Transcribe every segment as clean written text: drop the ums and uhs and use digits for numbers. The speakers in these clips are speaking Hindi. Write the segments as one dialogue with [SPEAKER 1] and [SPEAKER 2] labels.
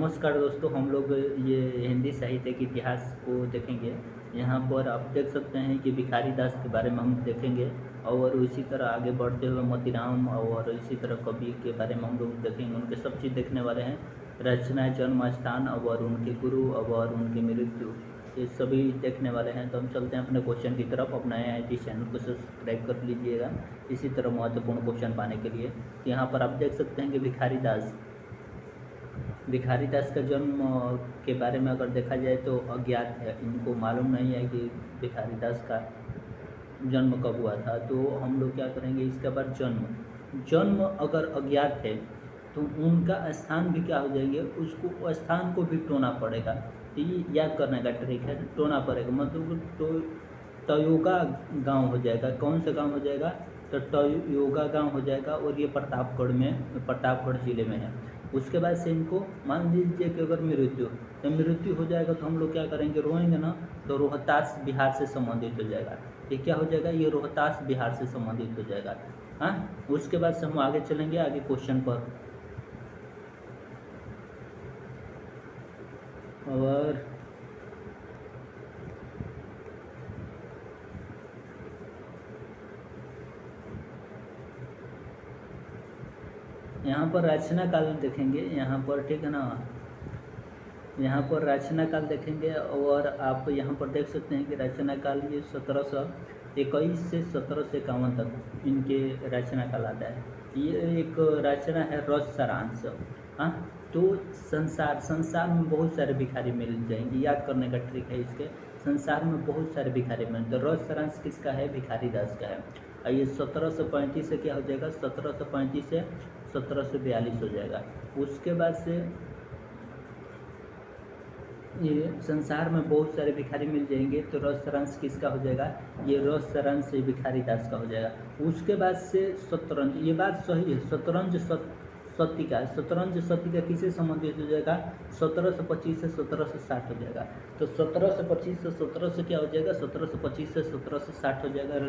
[SPEAKER 1] नमस्कार दोस्तों, हम लोग ये हिंदी साहित्य के इतिहास को देखेंगे। यहाँ पर आप देख सकते हैं कि भिखारी दास के बारे में हम देखेंगे और इसी तरह आगे बढ़ते हुए मोतीराम और इसी तरह कवि के बारे में हम लोग देखेंगे। उनके सब चीज़ देखने वाले हैं। रचना, जन्म स्थान और उनके गुरु और उनकी मृत्यु, ये सभी देखने वाले हैं। तो हम चलते हैं अपने क्वेश्चन की तरफ। अपना IIT चैनल को सब्सक्राइब कर लीजिएगा इसी तरह महत्वपूर्ण क्वेश्चन पाने के लिए। यहाँ पर आप देख सकते हैं कि भिखारी दास का जन्म के बारे में अगर देखा जाए तो अज्ञात है। इनको मालूम नहीं है कि भिखारी दास का जन्म कब हुआ था। तो हम लोग क्या करेंगे, इसके बाद जन्म अगर अज्ञात है तो उनका स्थान भी क्या हो जाएंगे, उसको स्थान को भी टोना पड़ेगा। तो ये याद करने का ट्रिक है, टोना पड़ेगा मतलब तो टयोगा गांव हो जाएगा। कौन सा गांव हो जाएगा, तो टयोगा गांव हो जाएगा और ये प्रतापगढ़ ज़िले में है। उसके बाद से इनको मान लीजिए कि अगर मृत्यु हो जाएगा तो हम लोग क्या करेंगे, रोएंगे ना, तो रोहतास बिहार से संबंधित हो जाएगा। ये क्या हो जाएगा, ये रोहतास बिहार से संबंधित हो जाएगा। हाँ, उसके बाद से हम आगे चलेंगे आगे क्वेश्चन पर। और यहाँ पर रचना काल देखेंगे, यहाँ पर ठीक है ना, यहाँ पर रचना काल देखेंगे और आप यहाँ पर देख सकते हैं कि रचना काल ये 1721 से 1751 तक इनके रचना काल आता है। ये एक रचना है रस सारांश। हाँ, तो संसार में बहुत सारे भिखारी मिल जाएंगे। याद करने का ट्रिक है इसके, संसार में बहुत सारे भिखारी मिलते हैं। रस सारांश किसका है, भिखारी दास का है। और ये 1735 से क्या हो जाएगा, 1735 से 1742 हो जाएगा। उसके बाद से ये संसार में बहुत सारे भिखारी मिल जाएंगे, तो रस सारांश किसका हो जाएगा, ये रस सारांश भिखारी दास का हो जाएगा। उसके बाद से शतरंज, ये बात सही है, शतरंज सती का किसे संबंधित हो जाएगा, 1725 से 1760 हो जाएगा। तो 1725 से 1700 क्या हो जाएगा, 1725 से 1760 हो जाएगा।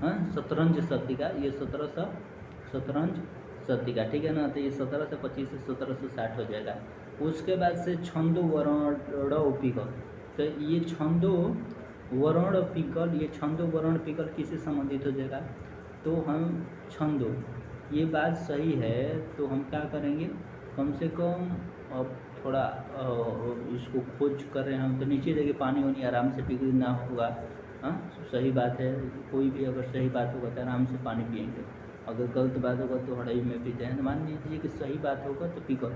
[SPEAKER 1] हाँ, शतरंज सती का, ये शतरंज सती का, ठीक है ना। तो ये 1725 से 1760 हो जाएगा। उसके बाद से छंदो वर्ण पिकल, तो ये छंदो वर्ण पिकल किसे संबंधित हो जाएगा, तो हम छंदो, ये बात सही है। तो हम क्या करेंगे, कम से कम अब थोड़ा इसको खोज कर रहे हैं हम, तो नीचे देखिए पानी वानी आराम से पीना होगा। हाँ, सही बात है, कोई भी अगर सही बात होगा तो आराम से पानी पिएंगे, अगर गलत बात होगा तो हड़ई में पीते हैं। मान लीजिए कि सही बात होगा तो पिकल,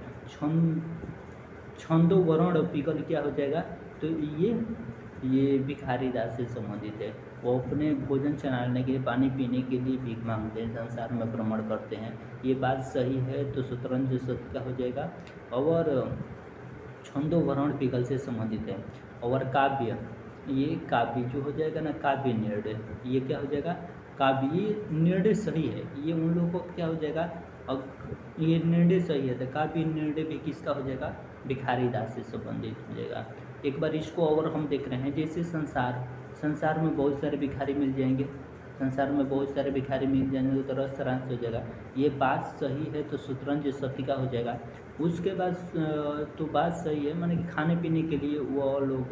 [SPEAKER 1] छंदो वर्ण पिकल क्या हो जाएगा, तो ये भिखारी दास से संबंधित है। वो अपने भोजन चलाने के लिए, पानी पीने के लिए भीख मांगते हैं, संसार में भ्रमण करते हैं, ये बात सही है। तो शतरंज सती का हो जाएगा। और छंदो वर्ण पिकल से संबंधित है। और काव्य, ये काव्य जो हो जाएगा ना, काव्य निर्णय, ये क्या हो जाएगा, काव्य, ये निर्णय सही है। ये उन लोगों को क्या हो जाएगा, अब ये निर्णय सही है तो काव्य निर्णय भी किसका हो जाएगा, भिखारी दास से संबंधित हो जाएगा। एक बार इसको और हम देख रहे हैं, जैसे संसार में बहुत सारे भिखारी मिल जाएंगे, तो रस सारांश हो जाएगा। ये बात सही है, तो शतरंज सती का हो जाएगा। उसके बाद तो बात सही है, माने कि खाने पीने के लिए वो लोग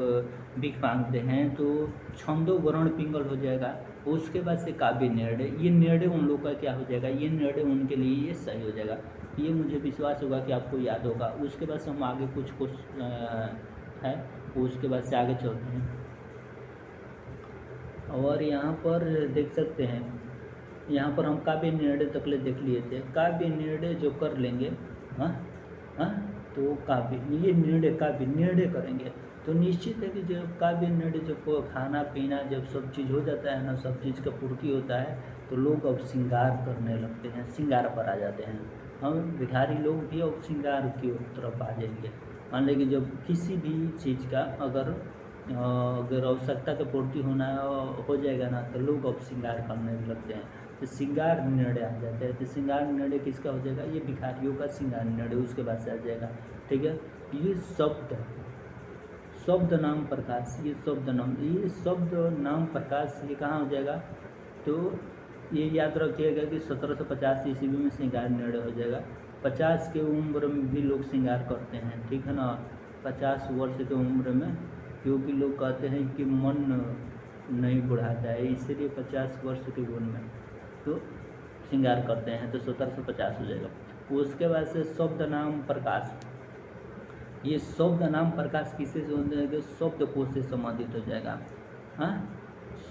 [SPEAKER 1] भीख मांगते हैं, तो छंदो वर्ण पिंगल हो जाएगा। उसके बाद से काव्य निर्णय, ये निर्णय उन लोग का क्या हो जाएगा, ये निर्णय उनके लिए ये सही हो जाएगा। ये मुझे विश्वास होगा कि आपको याद होगा। उसके बाद से हम आगे कुछ है, उसके बाद से आगे चलते हैं। और यहाँ पर देख सकते हैं, यहाँ पर हम काव्य निर्णय तक ले देख लिए थे। काव्य निर्णय जो कर लेंगे, हाँ हाँ, तो काव्य निर्णय करेंगे तो निश्चित है कि जब काव्य निर्णय, जब खाना पीना जब सब चीज़ हो जाता है ना, सब चीज़ का पूर्ति होता है, तो लोग अब श्रृंगार करने लगते हैं, श्रृंगार पर आ जाते हैं। हम भिखारी लोग भी अब श्रृंगार की तरफ आ जाएंगे। मान लें कि जब किसी भी चीज़ का अगर आवश्यकता की पूर्ति हो जाएगा ना, तो लोग अब श्रृंगार करने लगते हैं, तो श्रृंगार निर्णय आ जाता है। तो श्रृंगार निर्णय किसका हो जाएगा, ये भिखारियों का श्रृंगार निर्णय उसके बाद से आ जाएगा। ठीक है, ये शब्द नाम प्रकाश, ये शब्द नाम प्रकाश, ये कहाँ हो जाएगा, तो ये याद रखिएगा कि 1750 ईस्वी में श्रृंगार निर्णय हो जाएगा। 50 के उम्र में भी लोग श्रृंगार करते हैं, ठीक है ना, 50 वर्ष की उम्र में, क्योंकि लोग कहते हैं कि मन नहीं बढ़ाता है, इसलिए 50 वर्ष की उम्र में तो श्रृंगार करते हैं, तो 1750 हो जाएगा। उसके बाद से शब्द नाम प्रकाश, ये शब्द नाम प्रकाश किससे संबंधित, शब्द कोश से संबंधित हो जाएगा। हाँ,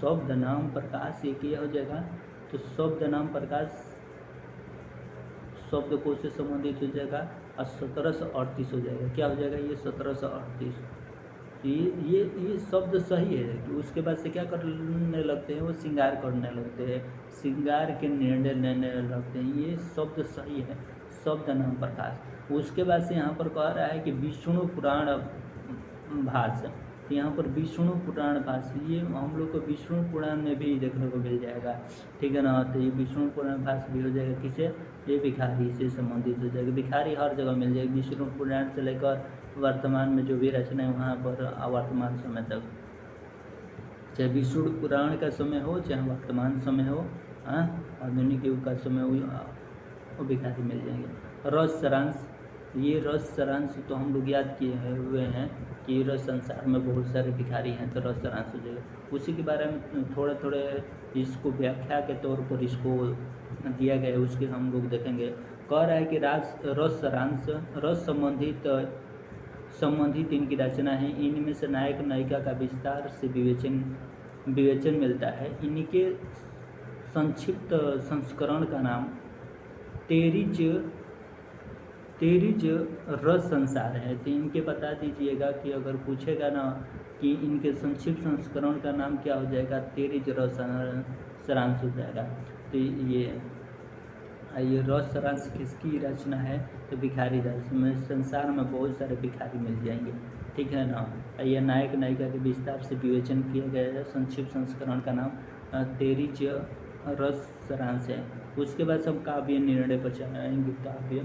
[SPEAKER 1] शब्द नाम प्रकाश ये क्या हो जाएगा, तो शब्द नाम प्रकाश शब्द कोश से संबंधित हो जाएगा और 1738 हो जाएगा। क्या हो जाएगा ये 1738। ये शब्द सही है कि उसके बाद से क्या करने लगते हैं, वो श्रृंगार करने लगते हैं, श्रृंगार के निर्णय लेने लगते हैं, ये शब्द सही है, शब्द नाम प्रकाश। उसके बाद से यहाँ पर कह रहा है कि विष्णु पुराण भाष्य, तो यहाँ पर विष्णु पुराण भाष्य, ये हम लोग को विष्णु पुराण में भी देखने को मिल जाएगा, ठीक है ना। तो ये विष्णु पुराण भाष्य भी हो जाएगा, किसे, ये भिखारी से संबंधित हो जाएगा। भिखारी हर जगह मिल जाएगी, विष्णु पुराण से लेकर वर्तमान में जो भी रचना है वहाँ पर वर्तमान समय तक, चाहे विष्णु पुराण का समय हो चाहे वर्तमान समय हो, आधुनिक युग का समय हो, वो भिखारी मिल जाएंगे। रस सारांश, ये रस सारांश तो हम लोग याद किए हुए हैं कि रस संसार में बहुत सारे भिखारी हैं, तो रस सारांश हो जाएगा। उसी के बारे में थोड़े थोड़े इसको व्याख्या के तौर पर इसको दिया गया है, उसके हम लोग देखेंगे। कह रहा है कि रस सारांश, रस संबंधित इनकी रचना है, इनमें से नायक नायिका का विस्तार से विवेचन मिलता है। इनके संक्षिप्त संस्करण का नाम तेरिज रस संसार है। तो इनके बता दीजिएगा कि अगर पूछेगा ना कि इनके संक्षिप्त संस्करण का नाम क्या हो जाएगा, तेरिज रस सारांश हो जाएगा। तो ये रस सारांश किसकी रचना है, तो भिखारी दास में, संसार में बहुत सारे भिखारी मिल जाएंगे, ठीक है ना। ये नायक नायिका के विस्तार से विवेचन किया गया है, संक्षिप्त संस्करण का नाम तेरिज रस सारांश है। उसके बाद सब काव्य निर्णय पर जाएंगे। काव्य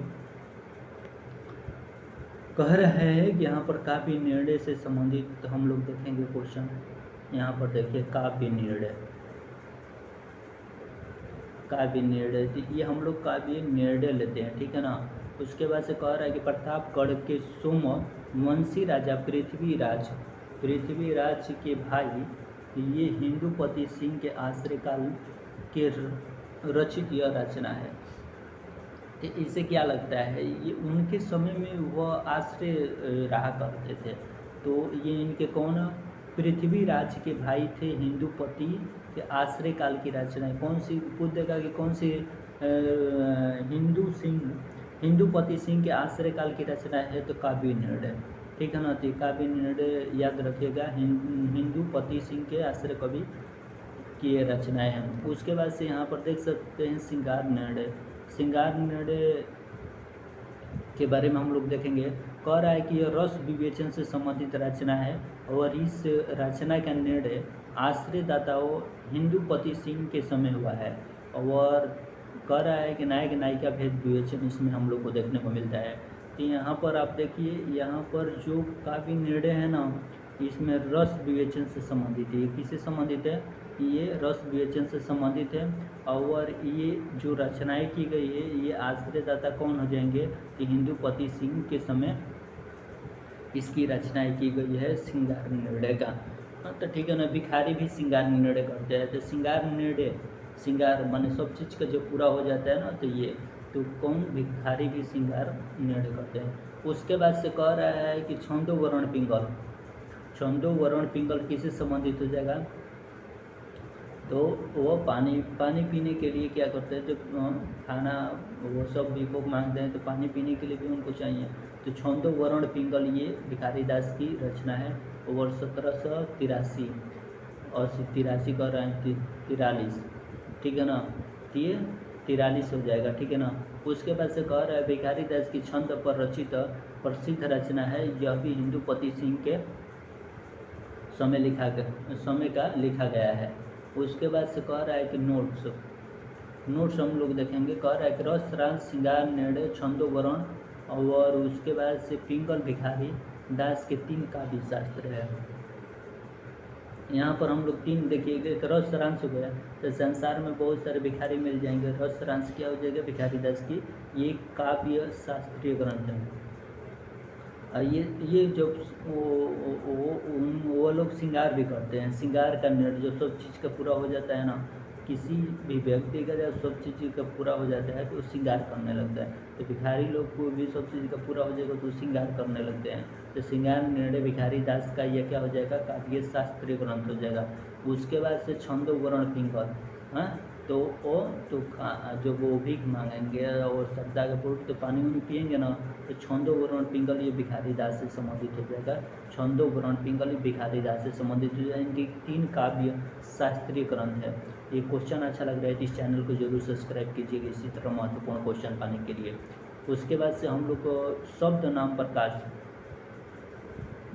[SPEAKER 1] कह रहे हैं कि यहाँ पर काव्य निर्णय से संबंधित हम लोग देखेंगे क्वेश्चन। यहाँ पर देखिए काव्य निर्णय, काव्य निर्णय, तो ये हम लोग काव्य निर्णय लेते हैं, ठीक है ना। उसके बाद से कह रहा है कि प्रतापगढ़ के सोमवंशी राजा पृथ्वीराज के भाई ये हिंदूपति सिंह के आश्रय काल के रचित यह रचना है। तो इससे क्या लगता है, ये उनके समय में वह आश्रय रहा करते थे, तो ये इनके कौन, पृथ्वीराज के भाई थे, हिंदूपति के आश्रय काल की रचना है। कौन सी, पूछ देगा कि कौन सी, हिंदूपति सिंह के आश्रय काल की रचना है, तो काव्य निर्णय, ठीक है ना। तो काव्य निर्णय याद रखिएगा, हिंदूपति सिंह के आश्रय कवि की ये रचनाएँ हैं। उसके बाद से यहाँ पर देख सकते हैं श्रृंगार निर्णय। श्रृंगार निर्णय के बारे में हम लोग देखेंगे। कह रहा है कि यह रस विवेचन से संबंधित रचना है और इस रचना का निर्णय आश्रयदाताओं हिंदूपति सिंह के समय हुआ है। और कह रहा है कि नायक नायिका भेद विवेचन इसमें हम लोग को देखने को मिलता है। तो यहाँ पर आप देखिए, यहाँ पर जो काव्य निर्णय है ना, इसमें रस विवेचन से संबंधित है। ये किससे संबंधित है, ये रस विवेचन से संबंधित है। और ये जो रचनाएं की गई है, ये आश्रयदाता कौन हो जाएंगे, कि हिंदूपति सिंह के समय इसकी रचनाएं की गई है श्रृंगार निर्णय का। तो ठीक है ना, भिखारी भी श्रृंगार निर्णय करते हैं। तो श्रृंगार माने सब चीज़ का जो पूरा हो जाता है ना, तो ये तो कौन, भिखारी भी श्रृंगार निर्णय करते हैं। उसके बाद से कह रहा है कि छंदो वर्ण पिंगल किससे संबंधित हो जाएगा, तो वो पानी पीने के लिए क्या करते हैं, तो खाना वो सब भी भोग मांगते हैं, तो पानी पीने के लिए भी उनको चाहिए। तो छंदो वर्ण पिंगल ये भिखारी दास की रचना है। और 1783 और 83 कर रहे हैं 43, ठीक है ना, तो ये 43 हो जाएगा, ठीक है ना। उसके बाद से कह रहा है भिखारी दास की छंद पर रचित प्रसिद्ध रचना है, यह भी हिंदूपति सिंह के समय का लिखा गया है। उसके बाद से कह रहा है कि नोट्स हम लोग देखेंगे। कह रहा है कि रस सारांश श्रृंगार निर्णय छंदो वर्ण, और उसके बाद से पिंगल भिखारी दास के 3 काव्य शास्त्र है। यहाँ पर हम लोग तीन देखिए, एक रस सारांश हो गया। तो संसार में बहुत सारे भिखारी मिल जाएंगे। रस सारांश क्या हो जाएगा? भिखारी दास की ये काव्य शास्त्रीय ग्रंथ है। ये जो वो लोग श्रृंगार भी करते हैं। श्रृंगार का निर्णय जो सब चीज़ का पूरा हो जाता है ना, किसी भी व्यक्ति का जब सब चीज़ का पूरा हो जाता है तो श्रृंगार करने लगता है। तो भिखारी लोग को भी सब चीज़ का पूरा हो जाएगा तो श्रृंगार करने लगते हैं। तो श्रृंगार निर्णय भिखारी दास का यह क्या हो जाएगा? काव्य शास्त्रीय ग्रंथ हो जाएगा। उसके बाद से छंदो वर्ण पिंगल, हाँ, तो वो तो जो वो भीख मांगेंगे और श्रद्धा के पूर्व तो पानी उनी पियेंगे ना, तो छंदो वर्ण पिंगल ये भिखारी दास से संबंधित हो जाएगा। छंदो वर्ण पिंगल भिखारी दास से संबंधित हो जाएगा। इनकी तीन काव्य शास्त्रीय ग्रंथ है। ये क्वेश्चन अच्छा लग रहा है तो इस चैनल को जरूर सब्सक्राइब कीजिएगा इसी तरह महत्वपूर्ण क्वेश्चन पाने के लिए। उसके बाद से हम लोग को शब्द नाम प्रकाश,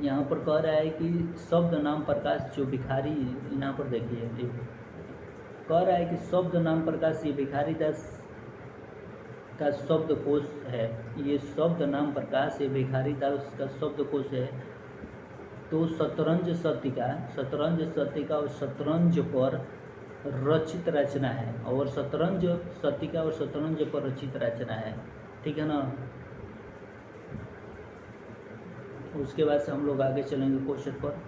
[SPEAKER 1] यहाँ पर कह रहा है कि शब्द नाम प्रकाश जो भिखारी, यहाँ पर देखिए कह रहा है कि शब्द नाम प्रकाश ये भिखारी दास का शब्दकोश है। ये शब्द नाम प्रकाश ये भिखारी दास का शब्दकोश है। तो शतरंज शतिका और शतरंज पर रचित रचना है, और शतरंज शतिका और शतरंज पर रचित रचना है, ठीक है ना। उसके बाद से हम लोग आगे चलेंगे क्वेश्चन पर।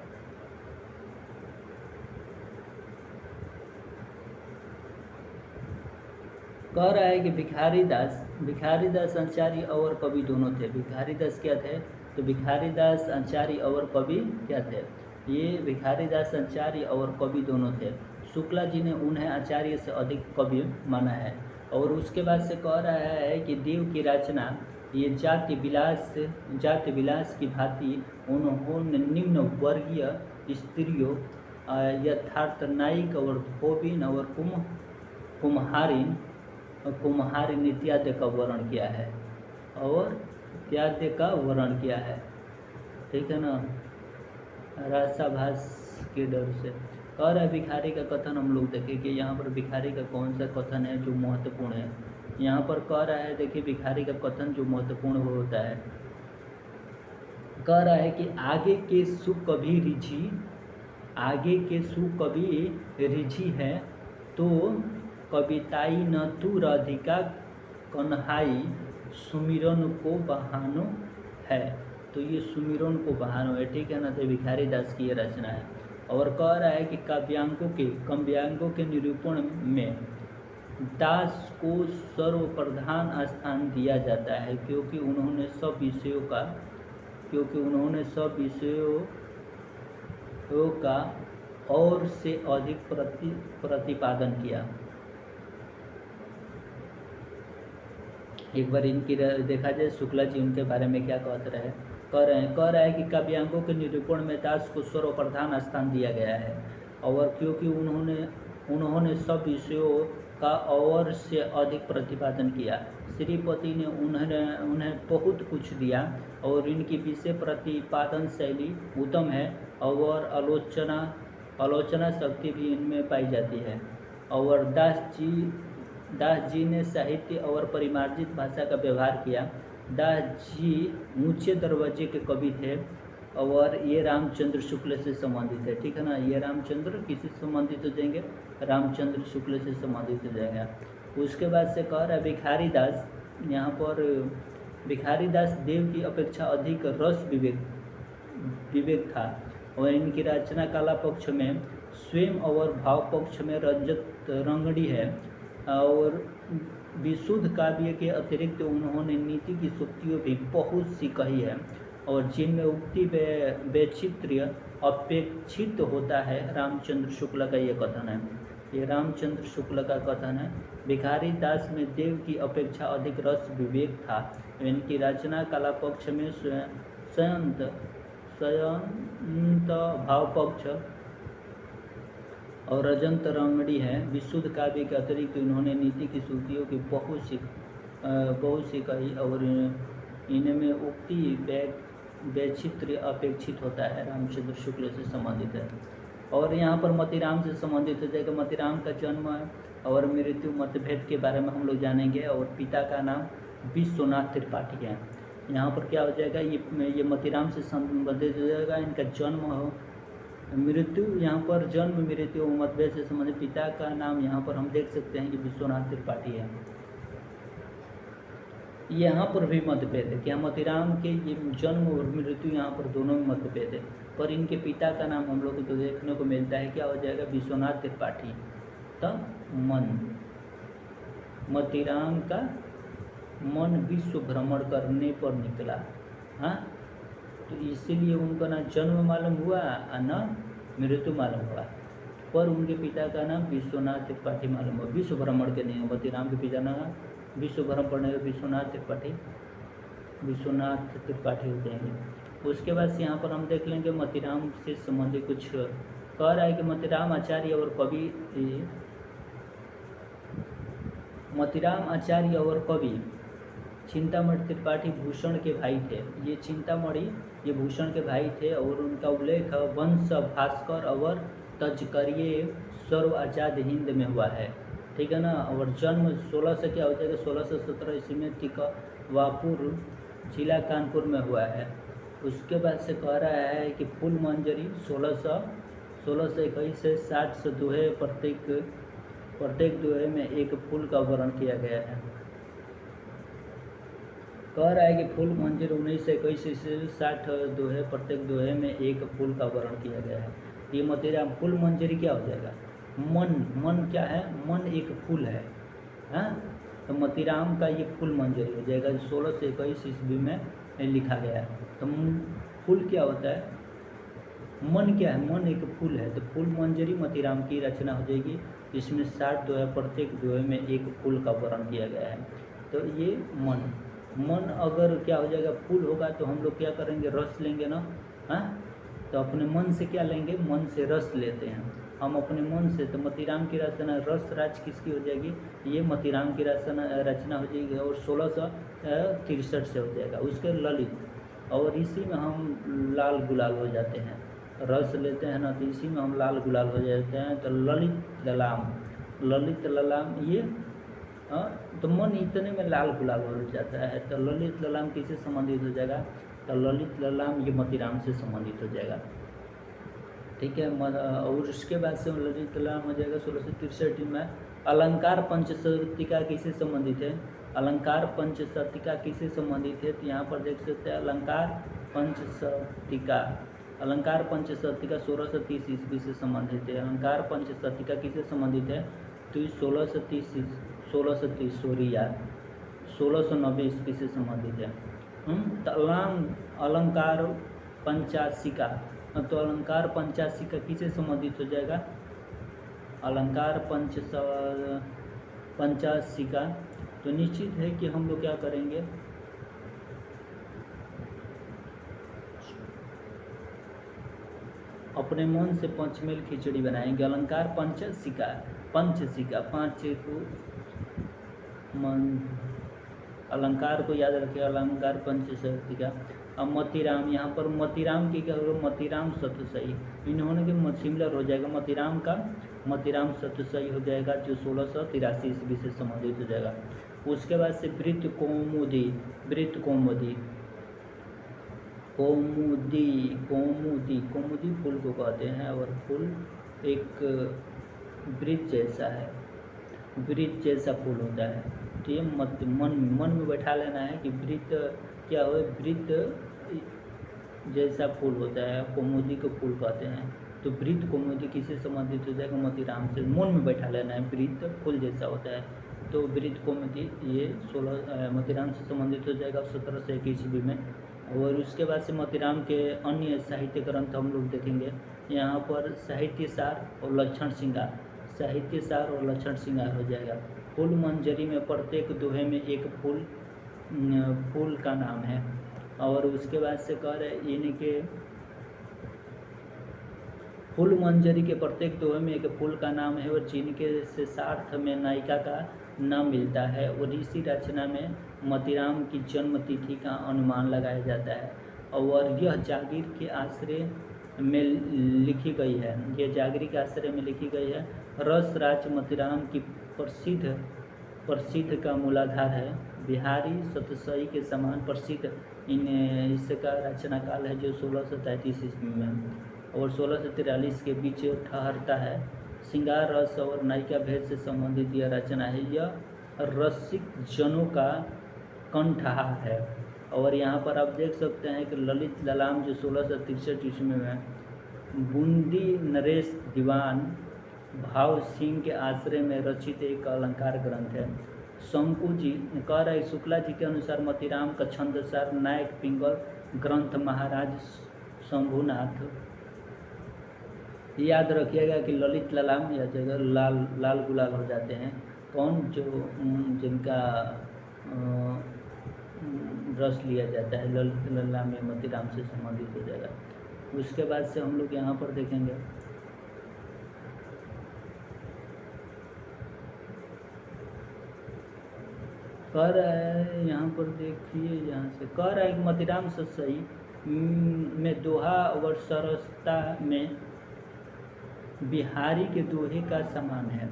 [SPEAKER 1] कह रहा है कि भिखारी दास आचार्य और कवि दोनों थे। भिखारी दास क्या थे? तो भिखारी दास आचार्य और कवि क्या थे? ये भिखारी दास आचार्य और कवि दोनों थे। शुक्ला जी ने उन्हें आचार्य से अधिक कवि माना है। और उसके बाद से कह रहा है कि देव की रचना ये जाति विलास की भांति उन्होंने निम्न वर्गीय स्त्रियों यथार्थ नायिक और धोबिन और कुम्हारिन इत्यादि का वर्णन किया है, और इत्यादि का वर्णन किया है, ठीक है ना, रासाभास के डर से। और भिखारी का कथन हम लोग देखेंगे। यहाँ पर भिखारी का कौन सा कथन है जो महत्वपूर्ण है? यहाँ पर कह रहा है, देखिए भिखारी का कथन जो महत्वपूर्ण होता है, कह रहा है कि आगे के सुख कभी रिझी है तो कविताई न तू राधिका कन्हाई सुमिरन को बहानो है। तो ये सुमिरन को बहानो है, ठीक है ना। तो भिखारी दास की ये रचना है। और कह रहा है कि काव्यांगों के निरूपण में दास को सर्वप्रधान स्थान दिया जाता है, क्योंकि उन्होंने सब विषयों का और से अधिक प्रतिपादन किया। एक बार इनकी देखा जाए शुक्ला जी उनके बारे में क्या कह रहे हैं कि काव्यांगों के निरूपण में दास को सर्वप्रधान स्थान दिया गया है, और क्योंकि उन्होंने सब विषयों का और से अधिक प्रतिपादन किया। श्रीपति ने उन्हें बहुत कुछ दिया, और इनकी विषय प्रतिपादन शैली उत्तम है, और आलोचना शक्ति भी इनमें पाई जाती है। और दास जी ने साहित्य और परिमार्जित भाषा का व्यवहार किया। दास जी ऊंचे दरवाजे के कवि थे, और ये रामचंद्र शुक्ल से संबंधित है, ठीक है ना। ये रामचंद्र किसी से संबंधित हो जाएंगे? रामचंद्र शुक्ल से संबंधित हो जाएगा। उसके बाद से कह रहा है भिखारी दास, यहाँ पर भिखारी दास देव की अपेक्षा अधिक रस विवेक था, और इनकी रचना कला पक्ष में स्वयं और भाव पक्ष में रंगड़ी है। और विशुद्ध काव्य के अतिरिक्त उन्होंने नीति की सूक्तियों भी बहुत सी कही है, और जिनमें उक्ति वैचित्र्य अपेक्षित होता है। रामचंद्र शुक्ल का ये कथन है, ये रामचंद्र शुक्ल का कथन है। भिखारी दास में देव की अपेक्षा अधिक रस विवेक था। इनकी रचना कला पक्ष में संयंत भाव पक्ष और रजंत रंगड़ी है। विशुद्ध काव्य के अतिरिक्त उन्होंने नीति की सूक्तियों की बहुत सी कही, और इनमें उक्ति वैचित्र्य अपेक्षित होता है। रामचंद्र शुक्ल से संबंधित है। और यहाँ पर मतीराम से संबंधित हो जाएगा। मतीराम का जन्म और मृत्यु मतभेद के बारे में हम लोग जानेंगे, और पिता का नाम विश्वनाथ त्रिपाठी है। यहाँ पर क्या हो जाएगा, ये मतीराम से संबंधित हो जाएगा। इनका जन्म मृत्यु यहाँ पर जन्म मृत्यु मतभेद से संबंधित पिता का नाम यहाँ पर हम देख सकते हैं कि विश्वनाथ त्रिपाठी है। यहाँ पर भी मतभेद है, क्या मोतीराम के ये जन्म और मृत्यु यहाँ पर दोनों में मतभेद है, पर इनके पिता का नाम हम लोग को देखने को मिलता है, क्या हो जाएगा, विश्वनाथ त्रिपाठी। तब मन, मोतीराम का मन विश्व भ्रमण करने पर निकला। हाँ, तो इसीलिए उनका ना जन्म मालूम हुआ और न मृत्यु मालूम हुआ, पर उनके पिता का नाम विश्वनाथ त्रिपाठी मालूम हुआ। विश्व भ्रमण के नहीं, मोतीराम के पिता नाम विश्व भ्रमण पढ़ने का विश्वनाथ त्रिपाठी हो जाएंगे। उसके बाद से यहाँ पर हम देख लेंगे मोतीराम से संबंधित कुछ कह रहा है कि मोतीराम आचार्य और कवि चिंतामणि त्रिपाठी भूषण के भाई थे। ये चिंतामणि ये भूषण के भाई थे और उनका उल्लेख वंश भास्कर और तजकरिये सर्व आजाद हिंद में हुआ है, ठीक है ना। और जन्म 16 से क्या हो जाएगा, 1617 ईस्वी में टिकवापुर जिला कानपुर में हुआ है। उसके बाद से कह रहा है कि फूल मंजरी 1621 से 60 दोहे, प्रत्येक दोहे में एक फूल का वर्णन किया गया है। कह रहा है कि फूल मंजरी 1921 से 60 दोहे, प्रत्येक दोहे में एक फूल का वर्णन किया गया है। ये मोतीराम फूल मंजरी क्या हो जाएगा, मन क्या है, मन एक फूल है। हाँ, तो मोतीराम का ये फूल मंजरी हो जाएगा, 16 से 21 ईस्वी में लिखा गया है। तो फूल क्या होता है, मन क्या है, मन एक फूल है। तो फूल मंजरी मोतीराम की रचना हो जाएगी, जिसमें 60 दोहे, प्रत्येक दोहे में एक फूल का वर्णन किया गया है। तो ये मन अगर क्या हो जाएगा, फूल होगा तो हम लोग क्या करेंगे, रस लेंगे ना। हाँ, तो अपने मन से क्या लेंगे, मन से रस लेते हैं हम अपने मन से। तो मोतीराम की रचना रस राज किसकी हो जाएगी, ये मोतीराम की रचना हो जाएगी और 1663 से हो जाएगा। उसके ललित, और इसी में हम लाल गुलाल हो जाते हैं, रस लेते हैं ना, तो इसी में हम लाल गुलाल हो जाते हैं। तो ललित ललाम ये तो मन इतने में लाल गुलाल हो जाता है। तो ललित ललाम किससे संबंधित हो जाएगा, तो ललित ललाम ये मोतीराम से संबंधित हो जाएगा, ठीक है। और उसके बाद से ललित ललाम हो जाएगा 1663 में। अलंकार पंचशतिका किससे संबंधित है, अलंकार पंचशतिका किससे संबंधित है, तो यहाँ पर देख सकते हैं अलंकार पंचशतिका 1630 ईस्वी से संबंधित है। अलंकार पंचशतिका किससे संबंधित है, तो 1690 ईस्वी से संबंधित है। तो अलंकार पंचाशिका, तो अलंकार पंचाशिका किससे संबंधित हो जाएगा, अलंकार पंचाशिका। तो निश्चित है कि हम लोग क्या करेंगे, अपने मन से पंचमेल खिचड़ी बनाएंगे। अलंकार पंचशिका 5 को मन, अलंकार को याद रखिए, अलंकार पंचशतिका। अब मोतीराम, यहाँ पर मोतीराम की क्या होगा, मोतीराम सतसई, इन्होंने के सिमिलर हो जाएगा, मोतीराम सतसई हो जाएगा, जो 1683 ईस्वी से संबंधित हो जाएगा। उसके बाद से वृत्त कौमुदी फूल को कहते हैं, और फूल एक वृत्त जैसा है, वृत्त जैसा फूल होता है। तो ये मन में बैठा लेना है कि वृत्त क्या हो, वृत्त जैसा फूल होता है, कौमुदी को फूल कहते हैं। तो वृत्त कौमुदी किससे संबंधित हो जाएगा, मोतीराम से। मन में बैठा लेना है, वृत्त फूल जैसा होता है, तो वृत्त कौमुदी ये 16 मोतीराम से संबंधित हो जाएगा 1701 ईस्वी में। और उसके बाद से मोतीराम के अन्य साहित्य ग्रंथ हम लोग देखेंगे। यहाँ पर साहित्यसार और लक्षण श्रृंगार हो जाएगा। फूल मंजरी में प्रत्येक दोहे में एक फूल का नाम है। और उसके बाद से कह रहे इनके फूल मंजरी के प्रत्येक दोहे में एक फूल का नाम है, और जिनके से सार्थ में नायिका का नाम मिलता है। और इसी रचना में मोतीराम की जन्म तिथि का अनुमान लगाया जाता है, और यह जागीर के आश्रय में लिखी गई है। यह जागीर के आश्रय में लिखी गई है। रस राज मोतीराम की प्रसिद्ध का मूलाधार है। बिहारी सतसई के समान प्रसिद्ध इसका रचना काल है, जो 1633 ईस्वी में। और 1643 के बीच ठहरता है। श्रृंगार रस और नायिका भेद से संबंधित यह रचना है। यह रसिक जनों का कंठहार है। और यहाँ पर आप देख सकते हैं कि ललित ललाम जो 1663 ईस्वी में बूंदी नरेश दीवान भाव सिंह के आश्रय में रचित एक अलंकार ग्रंथ है। शंकु जी कह रहे शुक्ला जी के अनुसार मोतीराम का छंदसार नायक पिंगल ग्रंथ महाराज शंभुनाथ। याद रखिएगा कि ललित ललाम या जगह लाल लाल गुलाल हो जाते हैं कौन, जो जिनका रस लिया जाता है ललित ललाम में मोतीराम से संबंधित हो जाएगा। उसके बाद से हम लोग यहाँ पर देखेंगे कह रहा है, यहाँ पर देखिए यहाँ से कह रहा है कि मोतीराम सतसई में दोहा और सरसता में बिहारी के दोहे का समान है।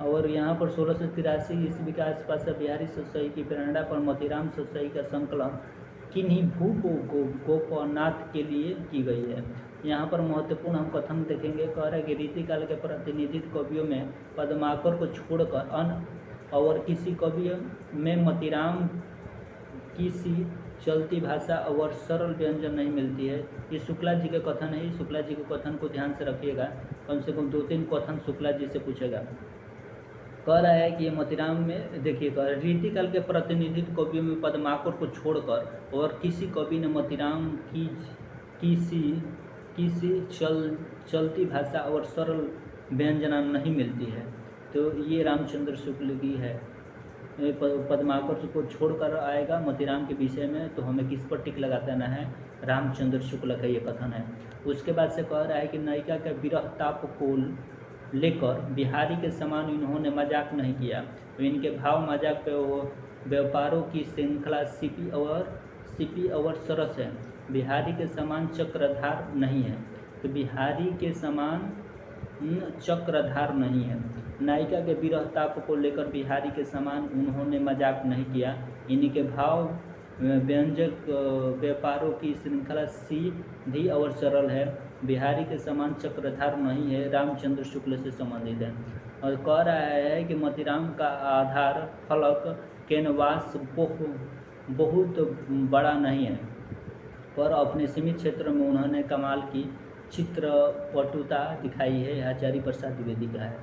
[SPEAKER 1] और यहाँ पर 1683 ईस्वी के आसपास बिहारी सतसई की प्रेरणा पर मोतीराम सतसई का संकलन किन्हीं भूप गोपनाथ के लिए की गई है। यहाँ पर महत्वपूर्ण हम कथन देखेंगे। कह रहा है कि रीतिकाल के प्रतिनिधित कवियों में पद्माकर को छोड़कर अन्य और किसी कवि में मोतीराम की सी चलती भाषा और सरल व्यंजन नहीं मिलती है। ये शुक्ला जी का कथन है। शुक्ला जी के कथन को ध्यान से रखिएगा, कम से कम 2-3 कथन शुक्ला जी से पूछेगा। कह रहा है कि ये मोतीराम में देखिए कह रीतिकाल के प्रतिनिधित्व कवियों में पद्माकर को छोड़कर और किसी कवि ने मोतीराम की किसी चलती भाषा और सरल व्यंजना नहीं मिलती है। तो ये रामचंद्र शुक्ल की है। पद्माकर को छोड़कर आएगा मोतीराम के विषय में, तो हमें किस पर टिक लगा देना है, रामचंद्र शुक्ल का ये कथन है। उसके बाद से कह रहा है कि नायिका के विरह ताप को लेकर बिहारी के समान इन्होंने मजाक नहीं किया। तो इनके भाव मजाक पे वो व्यापारों की श्रृंखला सिपी और सरस है। बिहारी के समान चक्रधार नहीं है। तो बिहारी के समान चक्रधार नहीं है। नायिका के विरह ताप को लेकर बिहारी के समान उन्होंने मजाक नहीं किया। इनके भाव व्यंजक व्यापारों की श्रृंखला सीधी और सरल है। बिहारी के समान चक्रधार नहीं है। रामचंद्र शुक्ल से संबंधित है। और कह रहा है कि मोतीराम का आधार फलक कैनवास बहुत बड़ा नहीं है, पर अपने सीमित क्षेत्र में उन्होंने कमाल की चित्रपटुता दिखाई है। आचार्य प्रसाद द्विवेदी का है।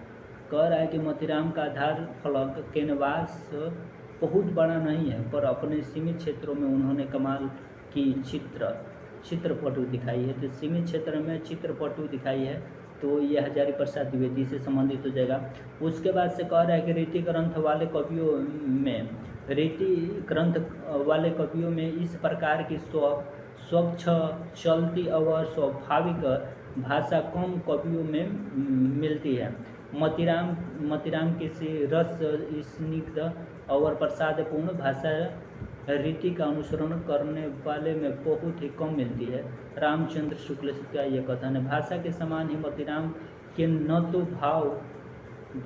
[SPEAKER 1] कह रहा है कि मोतीराम का आधार फलक कैनवास बहुत बड़ा नहीं है, पर अपने सीमित क्षेत्रों में उन्होंने कमाल की चित्रपटु दिखाई है। तो सीमित क्षेत्र में चित्रपटु दिखाई है, तो ये आचार्य प्रसाद द्विवेदी से संबंधित हो जाएगा। उसके बाद से कह रहा है कि रीति ग्रंथ वाले कवियों में इस प्रकार की स्वच्छ चलती और स्वाभाविक भाषा कम कवियों में मिलती है। मोतीराम किसी रस स्निग्ध और प्रसादपूर्ण भाषा रीति का अनुसरण करने वाले में बहुत ही कम मिलती है। रामचंद्र शुक्ल का यह कथन है। भाषा के समान ही मोतीराम के न तो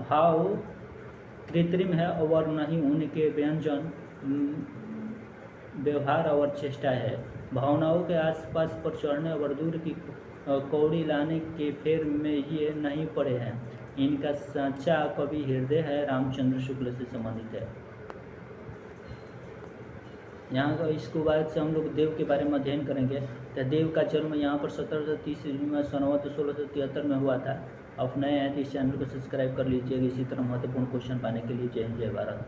[SPEAKER 1] भाव कृत्रिम है और न ही उनके व्यंजन व्यवहार और चेष्टा है। भावनाओं के आसपास पर चढ़ने और दूर की कौड़ी लाने के फेर में ये नहीं पड़े हैं। इनका सच्चा कवि हृदय है। रामचंद्र शुक्ल से संबंधित है। यहाँ का इसको बाद से हम लोग देव के बारे में अध्ययन करेंगे। तो देव का जन्म यहाँ पर 1730 में संवत 1673 में हुआ था। आप नए हैं तो इस चैनल को सब्सक्राइब कर लीजिएगा इसी तरह महत्वपूर्ण क्वेश्चन पाने के लिए। जय हिंद, जय भारत।